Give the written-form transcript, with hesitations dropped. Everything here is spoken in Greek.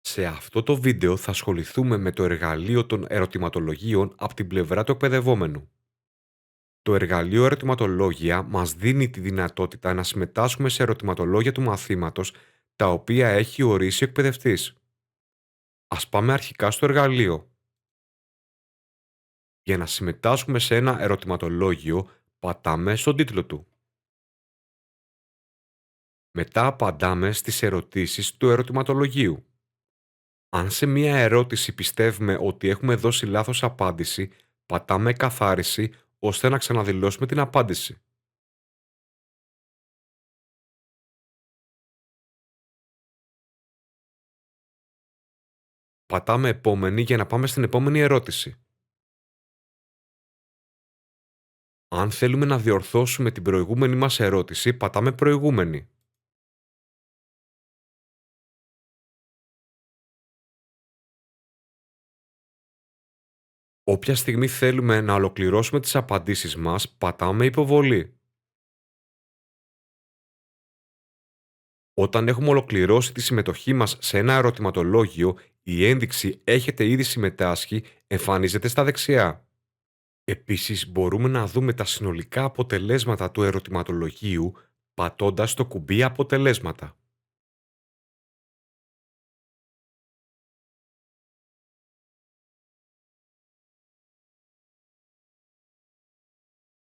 Σε αυτό το βίντεο θα ασχοληθούμε με το εργαλείο των ερωτηματολογίων από την πλευρά του εκπαιδευόμενου. Το εργαλείο ερωτηματολόγια μας δίνει τη δυνατότητα να συμμετάσχουμε σε ερωτηματολόγια του μαθήματος τα οποία έχει ορίσει ο εκπαιδευτής. Ας πάμε αρχικά στο εργαλείο. Για να συμμετάσχουμε σε ένα ερωτηματολόγιο, πατάμε στον τίτλο του. Μετά απαντάμε στις ερωτήσεις του ερωτηματολογίου. Αν σε μία ερώτηση πιστεύουμε ότι έχουμε δώσει λάθος απάντηση, πατάμε «Καθάριση» ώστε να ξαναδηλώσουμε την απάντηση. Πατάμε «Επόμενη» για να πάμε στην επόμενη ερώτηση. Αν θέλουμε να διορθώσουμε την προηγούμενη μας ερώτηση, πατάμε «Προηγούμενη». Όποια στιγμή θέλουμε να ολοκληρώσουμε τις απαντήσεις μας, πατάμε «Υποβολή». Όταν έχουμε ολοκληρώσει τη συμμετοχή μας σε ένα ερωτηματολόγιο, η ένδειξη «Έχετε ήδη συμμετάσχει» εμφανίζεται στα δεξιά. Επίσης, μπορούμε να δούμε τα συνολικά αποτελέσματα του ερωτηματολογίου πατώντας το κουμπί «Αποτελέσματα».